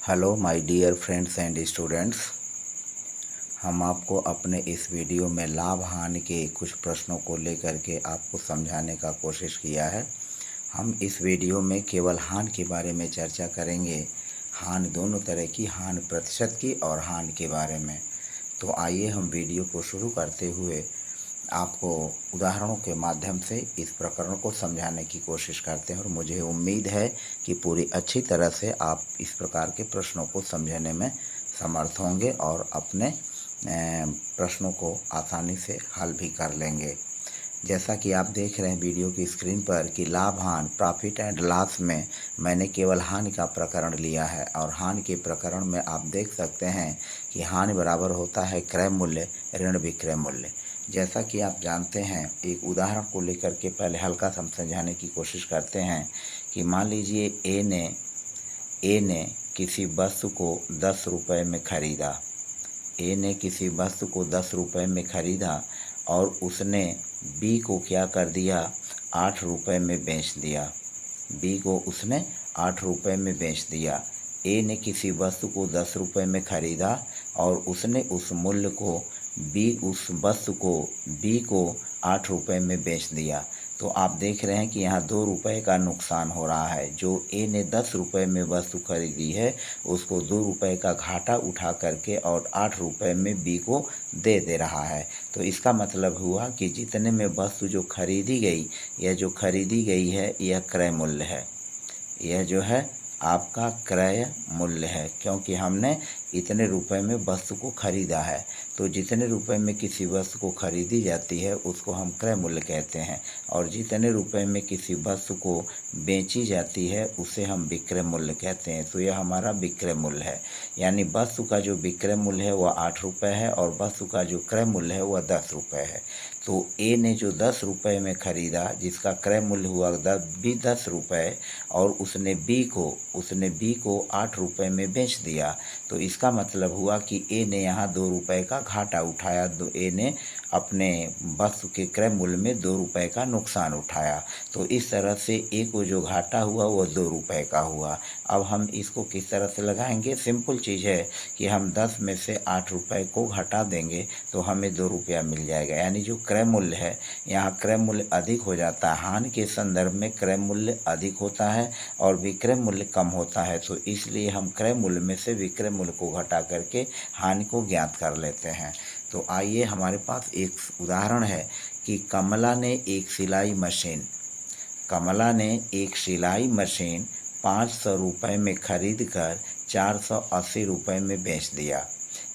Hello my dear friends and students. हम आपको अपने इस वीडियो में लाभ हानि के कुछ प्रश्नों को लेकर के आपको समझाने का कोशिश किया है। हम इस वीडियो में केवल हानि के बारे में चर्चा करेंगे। हानि दोनों तरह की, हानि प्रतिशत की और हानि के बारे में। तो आइए हम वीडियो को शुरू करते हुए आपको उदाहरणों के माध्यम से इस प्रकरण को समझाने की कोशिश करते हैं और मुझे उम्मीद है कि पूरी अच्छी तरह से आप इस प्रकार के प्रश्नों को समझने में समर्थ होंगे और अपने प्रश्नों को आसानी से हल भी कर लेंगे। जैसा कि आप देख रहे हैं वीडियो की स्क्रीन पर कि लाभ हानि, प्रॉफिट एंड लॉस में मैंने केवल हानि का प्रकरण लिया है और हानि के प्रकरण में आप देख सकते हैं कि हानि बराबर होता है क्रय मूल्य ऋण विक्रय मूल्य। जैसा कि आप जानते हैं, एक उदाहरण को लेकर के पहले हल्का समझाने की कोशिश करते हैं कि मान लीजिए ए ने किसी वस्तु को 10 रुपये में खरीदा। ए ने किसी वस्तु को 10 रुपये में खरीदा और उसने बी को क्या कर दिया, 8 रुपये में बेच दिया। बी को उसने 8 रुपये में बेच दिया। ए ने किसी वस्तु को 10 रुपये में खरीदा और उसने उस वस्तु को बी को 8 रुपये में बेच दिया। तो आप देख रहे हैं कि यहाँ 2 रुपये का नुकसान हो रहा है। जो ए ने 10 रुपये में वस्तु खरीदी है उसको 2 रुपये का घाटा उठा करके और 8 रुपये में बी को दे रहा है। तो इसका मतलब हुआ कि जितने में वस्तु जो खरीदी गई है यह क्रय मूल्य है। यह जो है आपका क्रय मूल्य है, क्योंकि हमने इतने रुपए में वस्तु को खरीदा है। तो जितने रुपए में किसी वस्तु को खरीदी जाती है उसको हम क्रय मूल्य कहते हैं और जितने रुपए में किसी वस्तु को बेची जाती है उसे हम विक्रय मूल्य कहते हैं। तो यह हमारा विक्रय मूल्य है, यानी वस्तु का जो विक्रय मूल्य है वह 8 रुपये है और वस्तु का जो क्रय मूल्य है वह 10 रुपये है। तो ए ने जो 10 रुपये में खरीदा, जिसका क्रय मूल्य हुआ 10 रुपये, और उसने बी को 8 रुपये में बेच दिया। तो इसका मतलब हुआ कि ए ने यहाँ 2 रुपये का घाटा उठाया। ए ने अपने वस्तु के क्रय मूल्य में 2 रुपये का नुकसान उठाया। तो इस तरह से ए को जो घाटा हुआ वह 2 रुपये का हुआ। अब हम इसको किस तरह से लगाएंगे? सिंपल चीज़ है कि हम 10 में से 8 रुपये को घटा देंगे तो हमें 2 रुपया मिल जाएगा। यानी जो क्रय मूल्य है, यहाँ क्रय मूल्य अधिक हो जाता है। हानि के संदर्भ में क्रय मूल्य अधिक होता है और विक्रय मूल्य कम होता है। तो इसलिए हम क्रय मूल्य में से विक्रय मूल्य को घटा करके हानि को ज्ञात कर लेते हैं। तो आइए, हमारे पास एक उदाहरण है कि कमला ने एक सिलाई मशीन 500 रुपये में खरीद कर 480 रुपये में बेच दिया।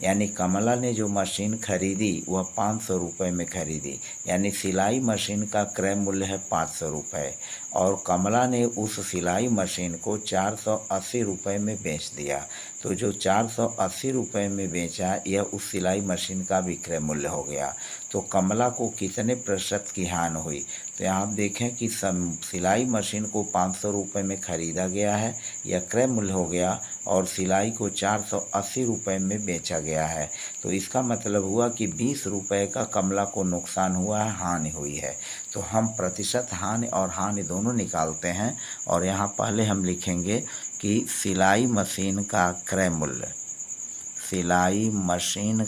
यानी कमला ने जो मशीन खरीदी वह 500 रुपये में खरीदी, यानी सिलाई मशीन का क्रय मूल्य है 500 रुपये और कमला ने उस सिलाई मशीन को 480 रुपये में बेच दिया। तो जो 480 रुपये में बेचा यह उस सिलाई मशीन का विक्रय मूल्य हो गया। तो कमला को कितने प्रतिशत की हानि हुई? तो यहाँ आप देखें कि सिलाई मशीन को 500 रुपये में ख़रीदा गया है, यह क्रय मूल्य हो गया, और सिलाई को 480 रुपये में बेचा गया है। तो इसका मतलब हुआ कि 20 रुपये का कमला को नुकसान हुआ है, हानि हुई है। तो हम प्रतिशत हानि और हानि दोनों निकालते हैं और यहाँ पहले हम लिखेंगे कि सिलाई मशीन का क्रय मूल्य, सिलाई मशीन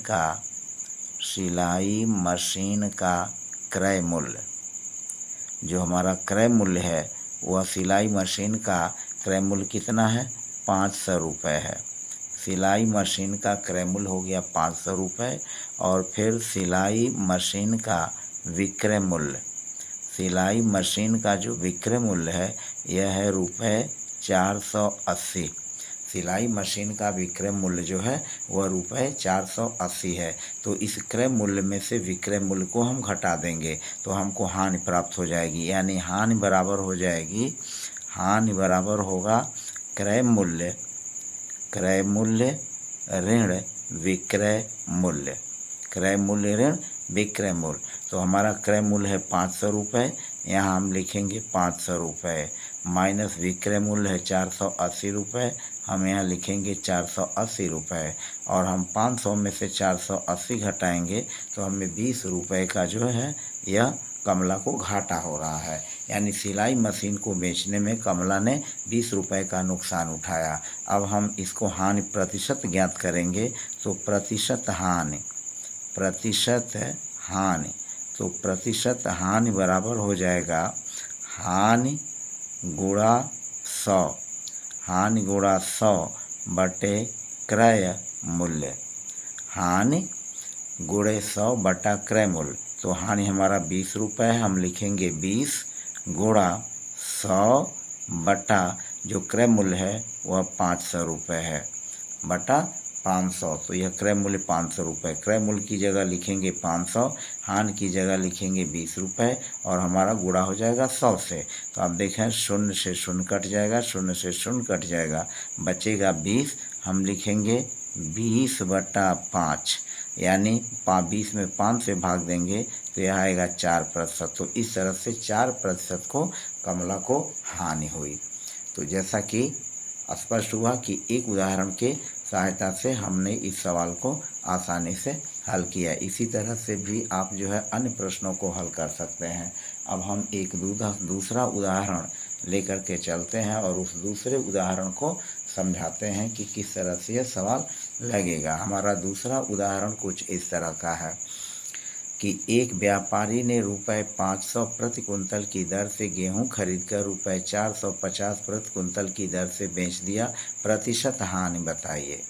का क्रय मूल्य, जो हमारा क्रय मूल्य है वह सिलाई मशीन का क्रय मूल्य कितना है? 500 रुपये है। सिलाई मशीन का क्रय मूल्य हो गया 500 रुपये और फिर सिलाई मशीन का विक्रय मूल्य, सिलाई मशीन का जो विक्रय मूल्य है यह है रुपये 480। सिलाई मशीन का विक्रय मूल्य जो है वह रुपये 480 है। तो इस क्रय मूल्य में से विक्रय मूल्य को हम घटा देंगे तो हमको हानि प्राप्त हो जाएगी। यानी हानि बराबर होगा क्रय मूल्य ऋण विक्रय मूल्य, क्रय मूल्य ऋण विक्रय मूल्य। तो हमारा क्रय मूल्य है 500 रुपये, यहाँ हम लिखेंगे 500 रुपये, माइनस विक्रय मूल्य है 480 रुपये, हम यहाँ लिखेंगे 480 रुपये, और हम 500 में से 480 घटाएंगे तो हमें 20 रुपये का जो है यह कमला को घाटा हो रहा है। यानी सिलाई मशीन को बेचने में कमला ने 20 रुपए का नुकसान उठाया। अब हम इसको हानि प्रतिशत ज्ञात करेंगे। तो प्रतिशत हानि तो प्रतिशत हानि बराबर हो जाएगा हानि गुणा 100, हानि गुणा 100 बटे क्रय मूल्य, हानि गुणे 100 बटा क्रय मूल्य। तो हानि हमारा 20 रुपये है, हम लिखेंगे 20 गुणा 100 बटा जो क्रय मूल्य है वह 500 रुपये है बटा 500। तो यह क्रय मूल्य 500 रुपये, क्रय मूल्य की जगह लिखेंगे 500, हानि की जगह लिखेंगे 20 रुपये और हमारा गुणा हो जाएगा 100 से। तो आप देखें 0 से 0 कट जाएगा, 0 से 0 कट जाएगा, बचेगा 20। हम लिखेंगे 20 बटा 5, यानी 20 में 5 से भाग देंगे तो यह आएगा 4%। तो इस तरह से 4% को कमला को हानि हुई। तो जैसा कि स्पष्ट हुआ कि एक उदाहरण के सहायता से हमने इस सवाल को आसानी से हल किया। इसी तरह से भी आप जो है अन्य प्रश्नों को हल कर सकते हैं। अब हम एक दूसरा उदाहरण लेकर के चलते हैं और उस दूसरे उदाहरण को समझाते हैं कि किस तरह से यह सवाल लगेगा। हमारा दूसरा उदाहरण कुछ इस तरह का है कि एक व्यापारी ने रुपये 500 प्रति कुंतल की दर से गेहूं खरीदकर रुपये 450 प्रति कुंतल की दर से बेच दिया, प्रतिशत हानि बताइए।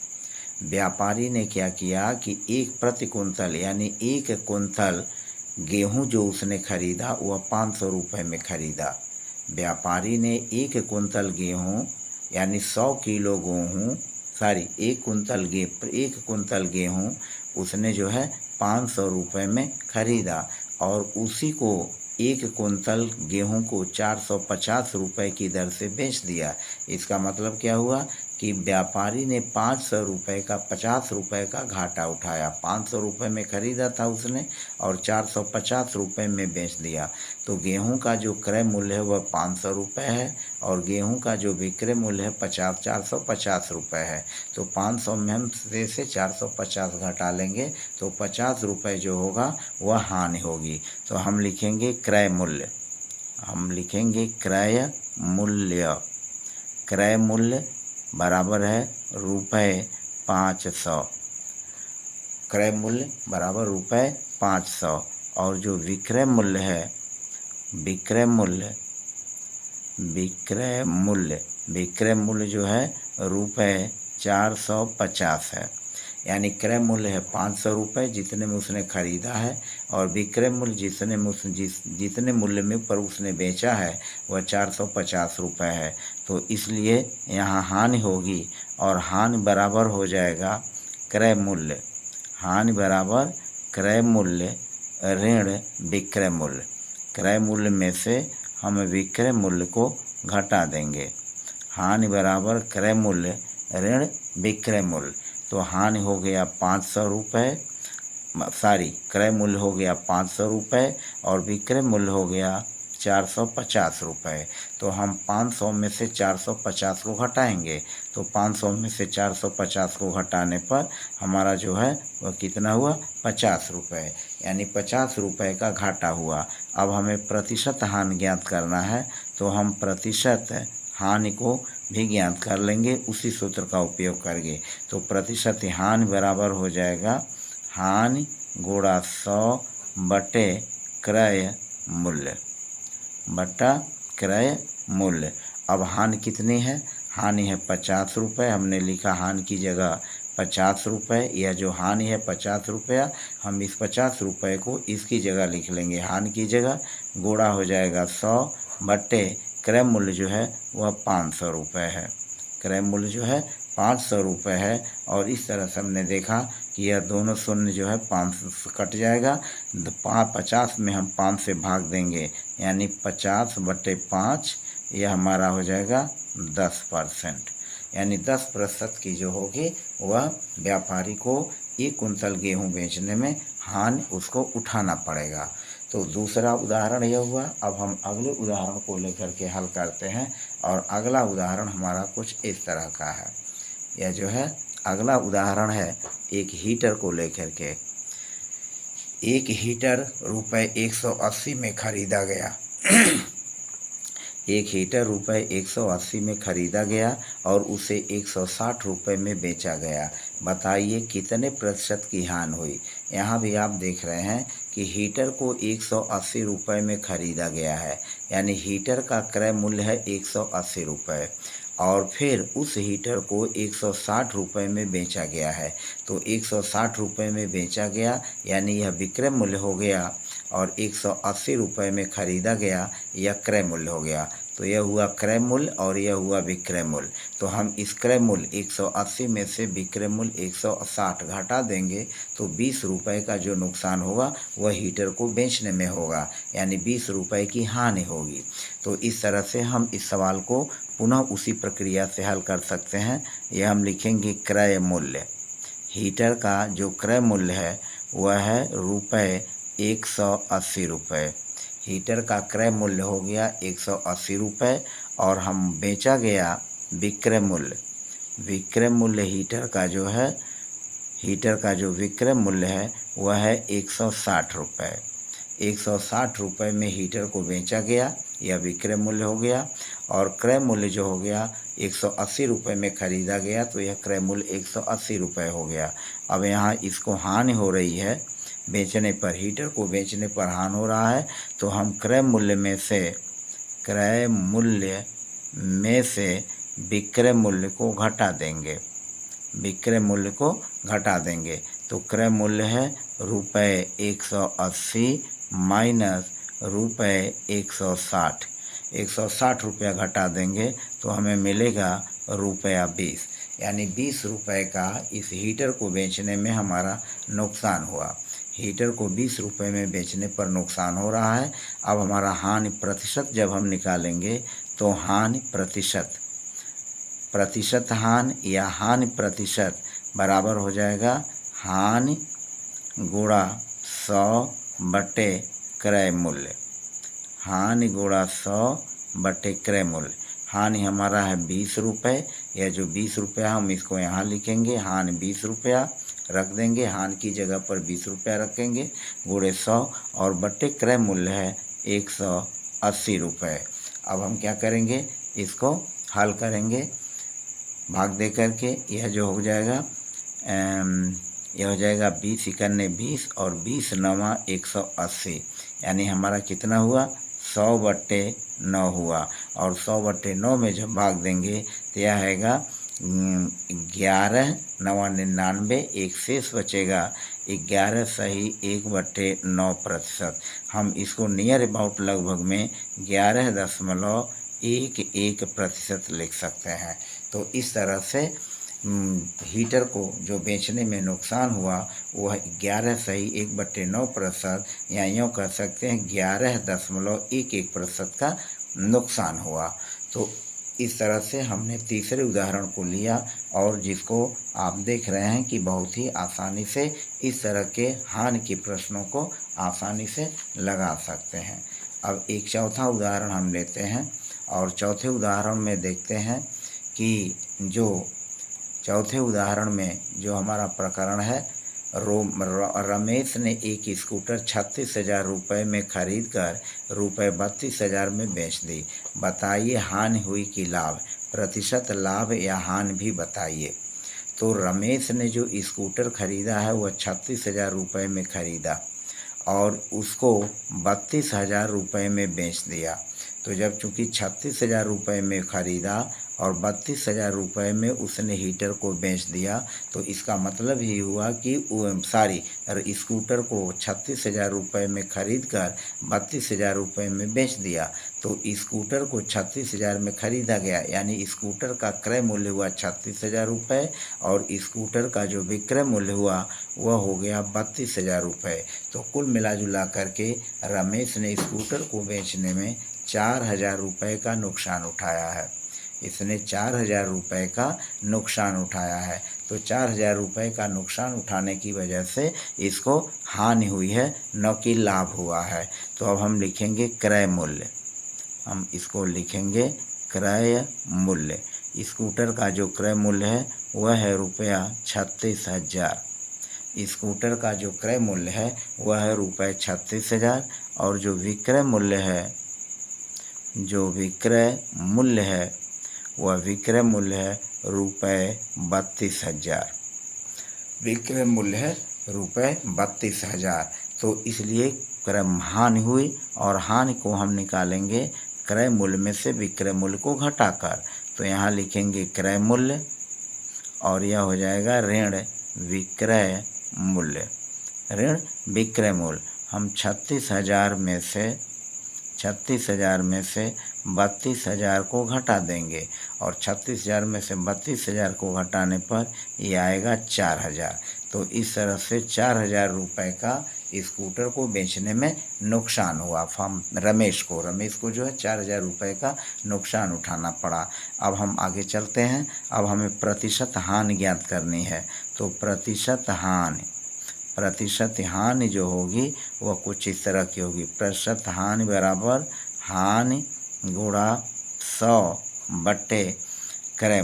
व्यापारी ने क्या किया कि एक प्रति कुंतल यानी 1 कुंतल गेहूं जो उसने खरीदा वह 500 रुपये में खरीदा। व्यापारी ने 1 कुंतल गेहूं यानी 100 किलो गेहूं 1 कुंतल गेहूं उसने जो है 500 रुपये में खरीदा और उसी को 1 कुंतल गेहूं को 450 रुपये की दर से बेच दिया। इसका मतलब क्या हुआ कि व्यापारी ने 500 रुपये का 50 रुपये का घाटा उठाया। 500 रुपये में खरीदा था उसने और 450 रुपये में बेच दिया। तो गेहूं का जो क्रय मूल्य है वह 500 रुपये है और गेहूं का जो विक्रय मूल्य है 450 रुपये है। तो 500 में हम से 450 घटा लेंगे तो 50 रुपये जो होगा वह हानि होगी। तो हम लिखेंगे क्रय मूल्य, क्रय मूल्य बराबर है ₹500, क्रय मूल्य बराबर ₹500 और जो विक्रय मूल्य है विक्रय मूल्य जो है ₹450 है। यानी क्रय मूल्य है 500 रुपये जितने में उसने खरीदा है और विक्रय मूल्य जितने मूल्य में पर उसने बेचा है वह 450 रुपये है। तो इसलिए यहाँ हानि होगी और हानि बराबर हो जाएगा क्रय मूल्य, हानि बराबर क्रय मूल्य ऋण विक्रय मूल्य। क्रय मूल्य में से हम विक्रय मूल्य को घटा देंगे, हानि बराबर क्रय मूल्य ऋण विक्रय मूल्य। तो हानि हो गया 500 रुपये, क्रय मूल्य हो गया 500 रुपये और विक्रय मूल्य हो गया 450 रुपये। तो हम 500 में से 450 को घटाएंगे तो 500 में से 450 को घटाने पर हमारा जो है वह कितना हुआ 50 रुपये, यानी 50 रुपये का घाटा हुआ। अब हमें प्रतिशत हानि ज्ञात करना है तो हम प्रतिशत हानि को भी ज्ञात कर लेंगे उसी सूत्र का उपयोग करके। तो प्रतिशत हानि बराबर हो जाएगा हानि गुणा 100 बटे क्रय मूल्य। अब हानि कितनी है, हानि है 50 रुपये, हमने लिखा हानि की जगह 50 रुपये, यह जो हानि है 50 रुपया, हम इस 50 रुपये को इसकी जगह लिख लेंगे हानि की जगह, गुणा हो जाएगा 100 बटे क्रय मूल्य जो है वह 500 रुपये है। क्रय मूल्य जो है 500 रुपये है और इस तरह से हमने देखा कि यह दोनों शून्य जो है 500 से कट जाएगा। 50 में हम 5 से भाग देंगे यानी 50 बटे 5, यह हमारा हो जाएगा 10%, यानी 10% की जो होगी वह व्यापारी को 1 कुंतल गेहूँ बेचने में हानि उसको उठाना पड़ेगा। तो दूसरा उदाहरण यह हुआ। अब हम अगले उदाहरण को लेकर के हल करते हैं और अगला उदाहरण हमारा कुछ इस तरह का है। यह जो है अगला उदाहरण है एक हीटर को लेकर के। एक हीटर ₹180 में खरीदा गया एक हीटर रुपए 180 में ख़रीदा गया और उसे 160 रुपये में बेचा गया। बताइए कितने प्रतिशत की हानि हुई। यहाँ भी आप देख रहे हैं कि हीटर को 180 रुपये में ख़रीदा गया है, यानी हीटर का क्रय मूल्य है 180 रुपये और फिर उस हीटर को 160 रुपये में बेचा गया है। तो 160 रुपये में बेचा गया यानी यह विक्रय मूल्य हो गया और 180 रुपये में ख़रीदा गया, यह क्रय मूल्य हो गया। तो यह हुआ क्रय मूल्य और यह हुआ विक्रय मूल्य। तो हम इस क्रय मूल्य 180 में से विक्रय मूल्य 160 घटा देंगे तो 20 रुपये का जो नुकसान होगा वह हीटर को बेचने में होगा, यानी 20 रुपये की हानि होगी। तो इस तरह से हम इस सवाल को पुनः उसी प्रक्रिया से हल कर सकते हैं। यह हम लिखेंगे क्रय मूल्य। हीटर का जो क्रय मूल्य है वह है रुपये 180 रुपये। हीटर का क्रय मूल्य हो गया 180 रुपये और हम बेचा गया विक्रय मूल्य। विक्रय मूल्य हीटर का जो विक्रय मूल्य है वह है 160 रुपये। 160 रुपये में हीटर को बेचा गया, यह विक्रय मूल्य हो गया और क्रय मूल्य जो हो गया 180 रुपये में ख़रीदा गया, तो यह क्रय मूल्य 180 रुपये हो गया। अब यहाँ इसको हानि हो रही है बेचने पर, हीटर को बेचने पर हानि हो रहा है, तो हम क्रय मूल्य में से विक्रय मूल्य को घटा देंगे। विक्रय मूल्य को घटा देंगे तो क्रय मूल्य है रुपये 180 माइनस रुपये 160। 160 रुपया घटा देंगे तो हमें मिलेगा रुपया 20, यानी 20 रुपये का इस हीटर को बेचने में हमारा नुकसान हुआ। हीटर को 20 रुपये में बेचने पर नुकसान हो रहा है। अब हमारा हानि प्रतिशत जब हम निकालेंगे तो हानि प्रतिशत हानि या हानि प्रतिशत बराबर हो जाएगा हानि गुणा 100 बटे क्रय मूल्य। हानि गुणा 100 बटे क्रय मूल्य। हानि हमारा है 20 रुपये, यह जो 20 रुपया हम इसको यहाँ लिखेंगे, हानि 20 रुपया रख देंगे, हानि की जगह पर 20 रुपया रखेंगे, गुणे 100 और बटे क्रय मूल्य है 180 रुपये। अब हम क्या करेंगे, इसको हल करेंगे भाग दे करके। यह जो हो जाएगा यह हो जाएगा 20 इकन्ने 20 और 20 नवा 180, यानी हमारा कितना हुआ 100 बटे 9 हुआ। और 100 बटे 9 में जब भाग देंगे तो यह आएगा 11 नवा 99, एक शेष बचेगा 11 सही 1/9%। हम इसको नियर अबाउट लगभग में 11.11% लिख सकते हैं। तो इस तरह से हीटर को जो बेचने में नुकसान हुआ वह 11 सही 1/9% या यूँ कह सकते हैं 11.11% का नुकसान हुआ। तो इस तरह से हमने तीसरे उदाहरण को लिया और जिसको आप देख रहे हैं कि बहुत ही आसानी से इस तरह के हानि के प्रश्नों को आसानी से लगा सकते हैं। अब एक चौथा उदाहरण हम लेते हैं और चौथे उदाहरण में देखते हैं कि जो चौथे उदाहरण में जो हमारा प्रकरण है, रमेश ने एक स्कूटर 36,000 रुपये में खरीद कर रुपये 32,000 में बेच दी। बताइए हानि हुई कि लाभ। प्रतिशत लाभ या हानि भी बताइए। तो रमेश ने जो स्कूटर खरीदा है वह 36,000 रुपये में खरीदा और उसको 32,000 रुपये में बेच दिया। तो जब चूँकि 36,000 रुपये में ख़रीदा और 32,000 रुपये में उसने हीटर को बेच दिया, तो इसका मतलब ही हुआ कि स्कूटर को 36,000 रुपये में खरीद कर 32,000 रुपये में बेच दिया। तो स्कूटर को 36,000 में ख़रीदा गया, यानी स्कूटर का क्रय मूल्य हुआ 36,000 रुपये और स्कूटर का जो विक्रय मूल्य हुआ वह हो गया 32,000 रुपये। तो कुल मिला जुला करके रमेश ने स्कूटर को बेचने में 4,000 रुपये का नुकसान उठाया है। इसने 4,000 रुपये का नुकसान उठाया है। तो 4,000 रुपये का नुकसान उठाने की वजह से इसको हानि हुई है, न कि लाभ हुआ है। तो अब हम लिखेंगे क्रय मूल्य। हम इसको लिखेंगे क्रय मूल्य। स्कूटर का जो क्रय मूल्य है वह है रुपया 36,000। स्कूटर का जो क्रय मूल्य है वह है रुपये 36,000 और जो विक्रय मूल्य है जो विक्रय मूल्य है वह विक्रय मूल्य है ₹32,000। विक्रय मूल्य है ₹32,000। तो इसलिए क्रय हानि हुई और हानि को हम निकालेंगे क्रय मूल्य में से विक्रय मूल्य को घटाकर। तो यहाँ लिखेंगे क्रय मूल्य और यह हो जाएगा ऋण विक्रय मूल्य। ऋण विक्रय मूल्य हम 36,000 में से 32,000 को घटा देंगे और 36,000 में से 32,000 को घटाने पर ये आएगा 4,000। तो इस तरह से 4,000 रुपये का स्कूटर को बेचने में नुकसान हुआ रमेश को जो है 4,000 रुपये का नुकसान उठाना पड़ा। अब हम आगे चलते हैं। अब हमें प्रतिशत हानि ज्ञात करनी है। तो प्रतिशत हानि जो होगी वह कुछ इस तरह की होगी। प्रतिशत हानि बराबर हानि गुणा 100 बटे क्रय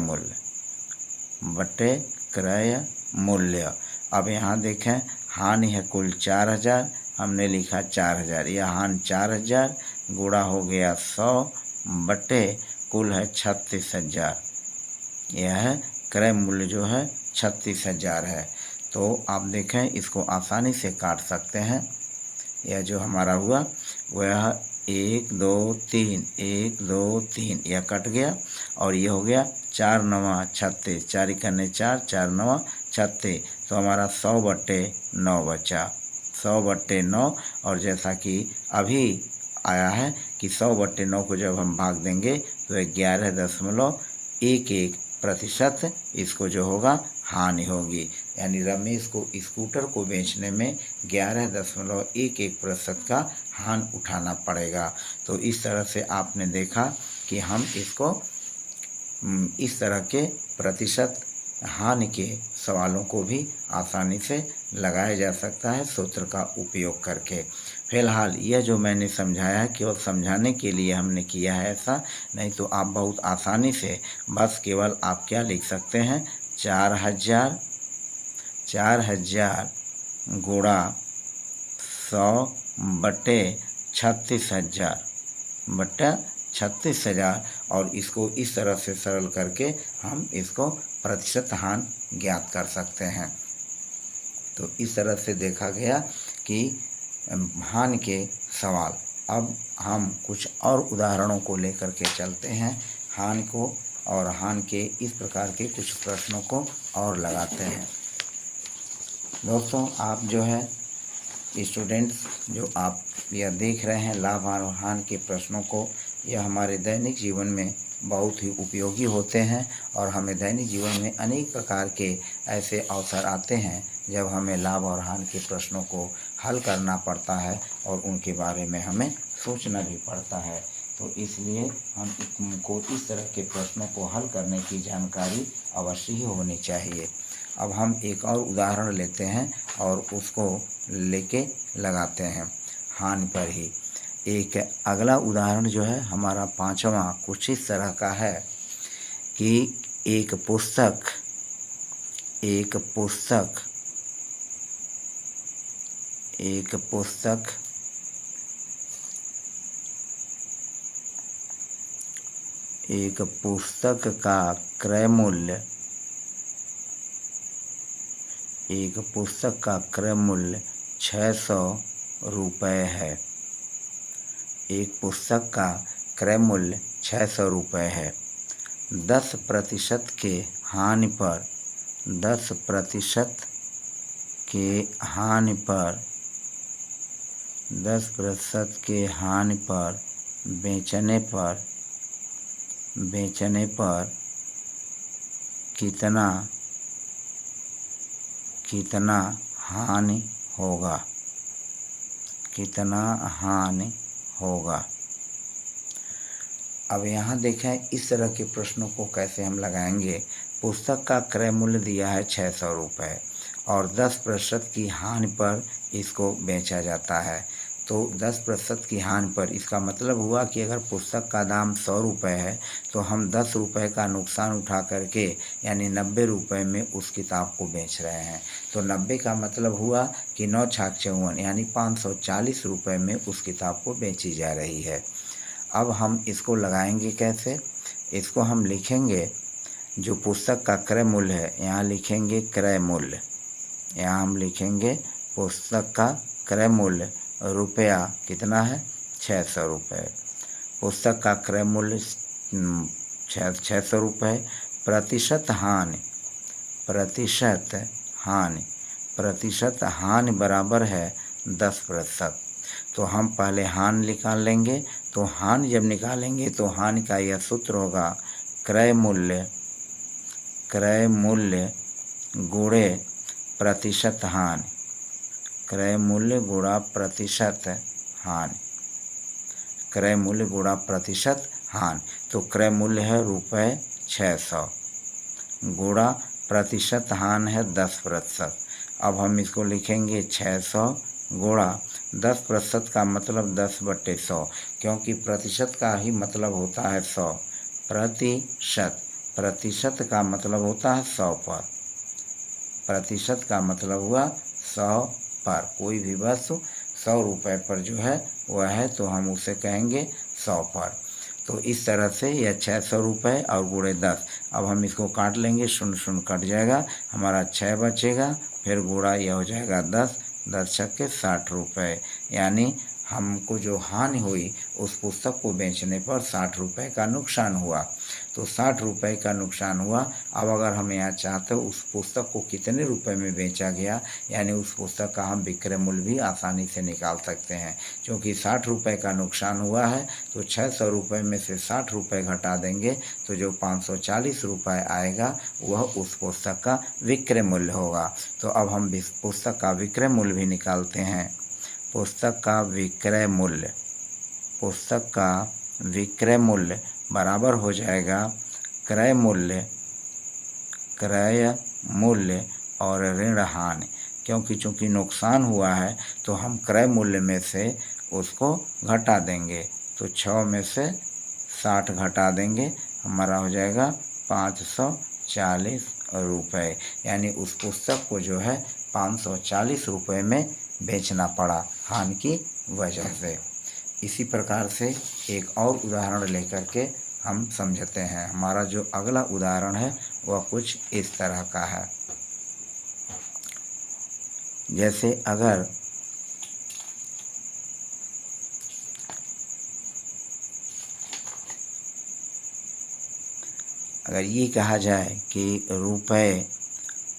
मूल्य। अब यहाँ देखें हानि है कुल 4,000, हमने लिखा 4,000। यह हानि 4,000 गुणा हो गया 100 बटे कुल है 36,000। यह है क्रय मूल्य जो है 36,000 है। तो आप देखें इसको आसानी से काट सकते हैं। यह जो हमारा हुआ वह 1 2 3 1 2 3 यह कट गया और ये हो गया 4 9 36, 4 इकन्ने 4, 4 9 36। तो हमारा 100 बटे 9 बचा, 100 बटे 9। और जैसा कि अभी आया है कि 100 बटे 9 को जब हम भाग देंगे तो 11.11% इसको जो होगा हानि होगी। यानी रमेश को स्कूटर को बेचने में 11.11% का हानि उठाना पड़ेगा। तो इस तरह से आपने देखा कि हम इसको इस तरह के प्रतिशत हानि के सवालों को भी आसानी से लगाया जा सकता है सूत्र का उपयोग करके। फिलहाल यह जो मैंने समझाया है केवल समझाने के लिए हमने किया है, ऐसा नहीं तो आप बहुत आसानी से बस केवल आप क्या लिख सकते हैं 4,000 गुणा 100 बटे 36,000 और इसको इस तरह से सरल करके हम इसको प्रतिशत हानि ज्ञात कर सकते हैं। तो इस तरह से देखा गया कि हानि के सवाल। अब हम कुछ और उदाहरणों को लेकर के चलते हैं हानि को, और हानि के इस प्रकार के कुछ प्रश्नों को और लगाते हैं। दोस्तों आप जो है स्टूडेंट्स जो आप यह देख रहे हैं लाभ और हानि के प्रश्नों को, यह हमारे दैनिक जीवन में बहुत ही उपयोगी होते हैं और हमें दैनिक जीवन में अनेक प्रकार के ऐसे अवसर आते हैं जब हमें लाभ और हानि के प्रश्नों को हल करना पड़ता है और उनके बारे में हमें सोचना भी पड़ता है। तो इसलिए हमको इस तरह के प्रश्नों को हल करने की जानकारी अवश्य ही होनी चाहिए। अब हम एक और उदाहरण लेते हैं और उसको लेके लगाते हैं हानि पर ही। एक अगला उदाहरण जो है हमारा 5वां कुछ इस तरह का है कि एक पुस्तक का क्रय मूल्य 600 रुपये है। एक पुस्तक का क्रय मूल्य 600 रुपये है। 10% के हानि पर 10% के हानि पर बेचने पर कितना हानि होगा। अब यहाँ देखें इस तरह के प्रश्नों को कैसे हम लगाएंगे। पुस्तक का क्रय मूल्य दिया है 600 रुपये और 10% की हानि पर इसको बेचा जाता है। तो 10% की हानि पर इसका मतलब हुआ कि अगर पुस्तक का दाम 100 रुपये है तो हम 10 रुपये का नुकसान उठा करके यानी 90 रुपये में उस किताब को बेच रहे हैं। तो 90 का मतलब हुआ कि 9 छाक 54 यानी 540 रुपये में उस किताब को बेची जा रही है। अब हम इसको लगाएंगे कैसे? इसको हम लिखेंगे, जो पुस्तक का क्रय मूल्य है यहाँ लिखेंगे क्रय मूल्य, यहाँ हम लिखेंगे पुस्तक का क्रय मूल्य रुपया कितना है 600 रुपये। पुस्तक का क्रय मूल्य 600 रुपये। प्रतिशत हानि, प्रतिशत हानि, प्रतिशत हानि बराबर है 10%। तो हम पहले हानि निकाल लेंगे। तो हानि जब निकालेंगे तो हानि का यह सूत्र होगा क्रय मूल्य, क्रय मूल्य गुणे प्रतिशत हानि, क्रय मूल्य गुणा प्रतिशत हानि, क्रय मूल्य गुणा प्रतिशत हानि। तो क्रय मूल्य है रुपये 600 गुणा प्रतिशत हानि है 10%। अब हम इसको लिखेंगे 600 गुणा 10%। का मतलब 10/100, क्योंकि प्रतिशत का ही मतलब होता है 100। प्रतिशत, प्रतिशत का मतलब होता है 100 पर, प्रतिशत का मतलब हुआ 100 पर। कोई भी वस्तु 100 रुपये पर जो है वह है तो हम उसे कहेंगे 100 पर। तो इस तरह से यह 600 रुपये और गुणे 10। अब हम इसको काट लेंगे, 0 कट जाएगा, हमारा 6 बचेगा, फिर गुणा यह हो जाएगा 10, 10 छक्के 60 रुपये। यानी हमको जो हानि हुई उस पुस्तक को बेचने पर 60 रुपये का नुकसान हुआ। तो 60 रुपये का नुकसान हुआ। अब अगर हम यहाँ चाहते उस पुस्तक को कितने रुपए में बेचा गया, यानी उस पुस्तक का हम विक्रय मूल्य भी आसानी से निकाल सकते हैं। क्योंकि 60 रुपये का नुकसान हुआ है तो 600 रुपये में से 60 रुपये घटा देंगे तो जो 540 रुपये आएगा वह उस पुस्तक का विक्रय मूल्य होगा। तो अब हम पुस्तक का विक्रय मूल्य भी निकालते हैं। पुस्तक का विक्रय मूल्य, पुस्तक का विक्रय मूल्य बराबर हो जाएगा क्रय मूल्य, क्रय मूल्य और ऋण हानि। क्योंकि चूँकि नुकसान हुआ है तो हम क्रय मूल्य में से उसको घटा देंगे। तो 6 में से 60 घटा देंगे, हमारा हो जाएगा 540 रुपये। यानी उस पुस्तक को जो है 540 रुपये में बेचना पड़ा हानि की वजह से। इसी प्रकार से एक और उदाहरण लेकर के हम समझते हैं। हमारा जो अगला उदाहरण है वह कुछ इस तरह का है। जैसे अगर ये कहा जाए कि रुपये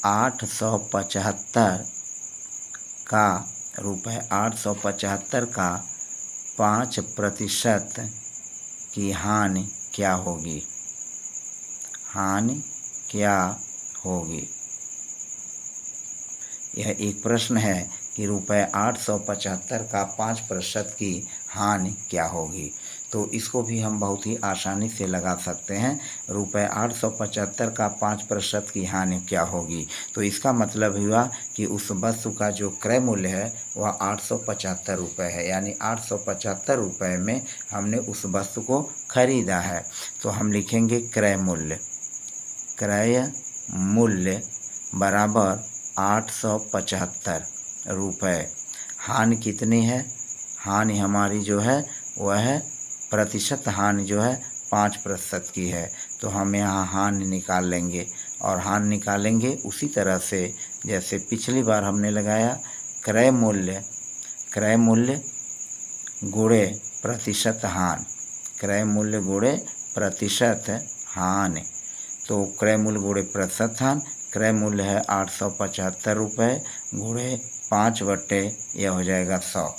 875 का, रुपये 875 का 5% की हानि क्या होगी, हानि क्या होगी। यह एक प्रश्न है कि रुपये 875 का 5% की हानि क्या होगी। तो इसको भी हम बहुत ही आसानी से लगा सकते हैं। रुपये 875 का 5% की हानि क्या होगी। तो इसका मतलब हुआ कि उस वस्तु का जो क्रय मूल्य है वह 875 रुपये है। यानी 875 रुपये में हमने उस वस्तु को खरीदा है। तो हम लिखेंगे क्रय मूल्य, क्रय मूल्य बराबर 875 रुपये। हानि कितनी है? हानि हमारी जो है वह है, प्रतिशत हानि जो है 5% की है। तो हम यहाँ हानि निकाल लेंगे और हानि निकालेंगे उसी तरह से जैसे पिछली बार हमने लगाया। क्रय मूल्य, क्रय मूल्य गुणे प्रतिशत हानि, क्रय मूल्य गुणे प्रतिशत हानि। तो क्रय मूल्य गुणे प्रतिशत हानि, क्रय मूल्य है 875 रुपये गुणे 5 यह हो जाएगा 100।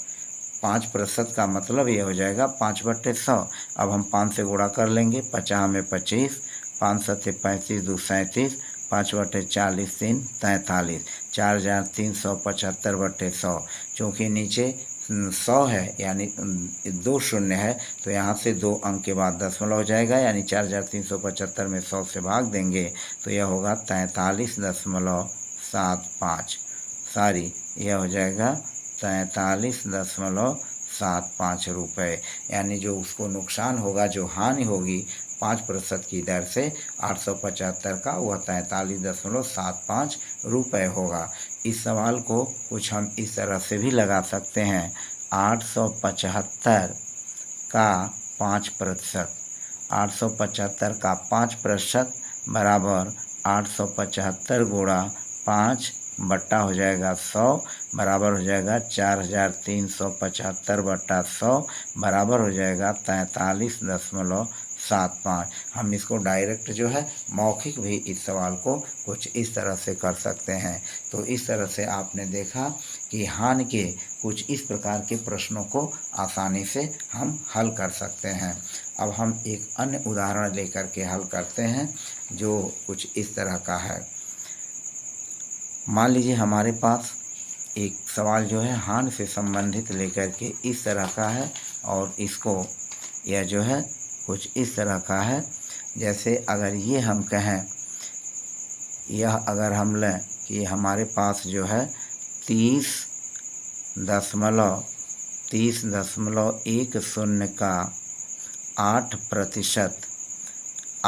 5% का मतलब ये हो जाएगा 5/100। अब हम 5 से गुणा कर लेंगे, 50 में 25, 5 सत्ते 35, 2 37, 5/40 3 43, 4375/100। चूँकि नीचे 100 है यानी 2 शून्य है तो यहाँ से 2 अंक के बाद दशमलव हो जाएगा। यानी 4375 में 100 से भाग देंगे तो यह होगा 43.75। सॉरी, यह हो जाएगा 43.75 रुपये। यानी जो उसको नुकसान होगा, जो हानि होगी 5% की दर से 875 का, वह 43.75 रुपये होगा। इस सवाल को कुछ हम इस तरह से भी लगा सकते हैं। 875 का 5%। 875 का 5% बराबर 875 गुणा 5 बट्टा हो जाएगा 100 बराबर हो जाएगा 4375 बट्टा 100 बराबर हो जाएगा 43.75। हम इसको डायरेक्ट जो है मौखिक भी इस सवाल को कुछ इस तरह से कर सकते हैं। तो इस तरह से आपने देखा कि हानि के कुछ इस प्रकार के प्रश्नों को आसानी से हम हल कर सकते हैं। अब हम एक अन्य उदाहरण लेकर के हल करते हैं जो कुछ इस तरह का है। मान लीजिए हमारे पास एक सवाल जो है हानि से संबंधित लेकर के इस तरह का है और इसको यह जो है कुछ इस तरह का है। जैसे अगर ये हम कहें, यह अगर हम लें कि हमारे पास जो है 30.10 का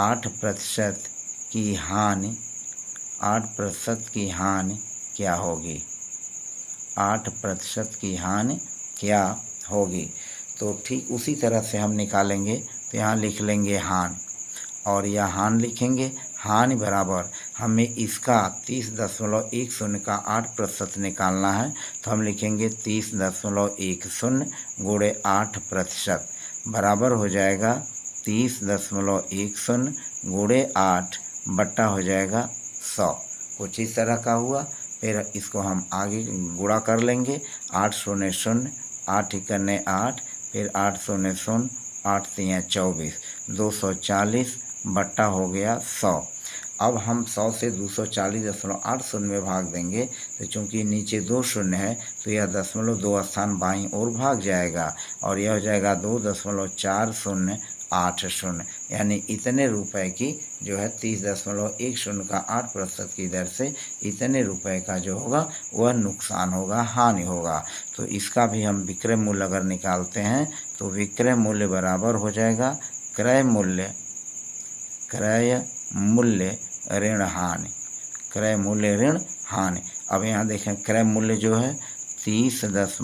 8% की हानि 8% की हानि क्या होगी? 8% की हानि क्या होगी? तो ठीक उसी तरह से हम निकालेंगे। तो यहाँ लिख लेंगे हानि और यह हानि लिखेंगे। हानि बराबर हमें इसका 30.10 का 8% निकालना है। तो हम लिखेंगे 30.10 गुणे 8% बराबर हो जाएगा 30.10 गुणे 8 बट्टा हो जाएगा 100। कुछ इस तरह का हुआ। फिर इसको हम आगे गुणा कर लेंगे। 8 शून्य शून्य 8 इकन्ने 8 फिर 8 शून्य शून्य 8 तियाँ 24 240 बट्टा हो गया 100। अब हम 100 से 240.80 में भाग देंगे तो चूंकि नीचे 2 शून्य है तो यह 0.2 स्थान बाईं ओर भाग जाएगा और यह हो जाएगा 2.4080 यानी इतने रुपए की जो है 30.10 का 8% की दर से इतने रुपए का जो होगा वह नुकसान होगा, हानि होगा। तो इसका भी हम विक्रय मूल्य अगर निकालते हैं तो विक्रय मूल्य बराबर हो जाएगा क्रय मूल्य ऋण हानि, क्रय मूल्य ऋण हानि। अब यहाँ देखें क्रय मूल्य जो है 30.10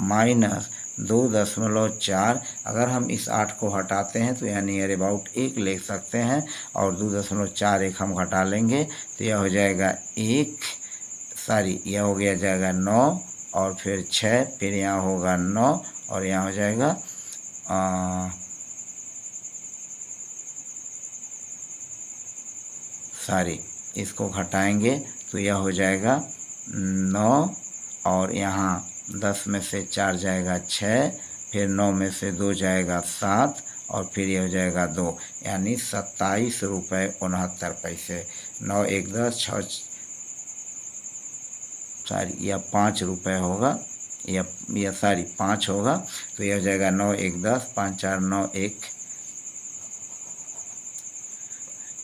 माइनस 2.4। अगर हम इस 8 को हटाते हैं तो यानी नियर अबाउट 1 ले सकते हैं और 2.41 हम घटा लेंगे तो यह हो जाएगा यह हो गया जाएगा 9 और फिर 6 फिर यहाँ होगा 9 और यहाँ हो जाएगा इसको घटाएंगे तो यह हो जाएगा 9 और यहाँ 10 में से 4 जाएगा 6 फिर 9 में से 2 जाएगा 7 और फिर यह हो जाएगा 2 यानी 27 रुपये 69 पैसे। 9 1 10 यह 5 रुपये होगा, यह 5 होगा तो यह हो जाएगा 9 1 10 5 4 9 1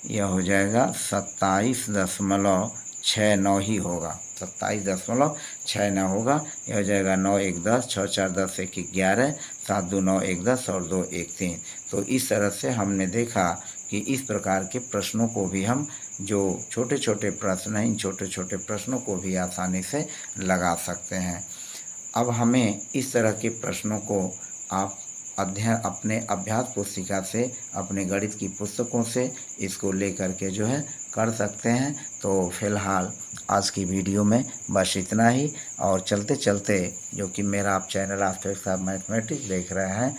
यह हो जाएगा 27.69 ही होगा, 27.69 होगा। यह हो जाएगा 9 1 10 6 4 10 1 11 7 2 9 1 10 और 2 1 3। तो इस तरह से हमने देखा कि इस प्रकार के प्रश्नों को भी हम जो छोटे छोटे प्रश्न हैं इन छोटे छोटे प्रश्नों को भी आसानी से लगा सकते हैं। अब हमें इस तरह के प्रश्नों को आप अपने अभ्यास पुस्तिका से अपने गणित की पुस्तकों से इसको लेकर के जो है कर सकते हैं। तो फिलहाल आज की वीडियो में बस इतना ही और चलते चलते जो कि मेरा आप चैनल एस्पेक्ट्स ऑफ मैथमेटिक्स देख रहे हैं,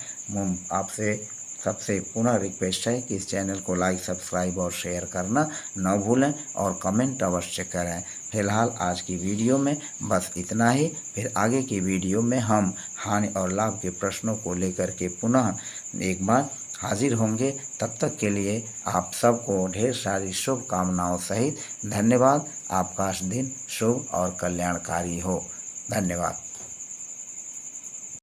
आपसे सबसे पुनः रिक्वेस्ट है कि इस चैनल को लाइक सब्सक्राइब और शेयर करना न भूलें और कमेंट अवश्य करें। फिलहाल आज की वीडियो में बस इतना ही। फिर आगे की वीडियो में हम हानि और लाभ के प्रश्नों को लेकर के पुनः एक बार हाजिर होंगे। तब तक के लिए आप सबको ढेर सारी शुभकामनाओं सहित धन्यवाद। आपका दिन शुभ और कल्याणकारी हो। धन्यवाद।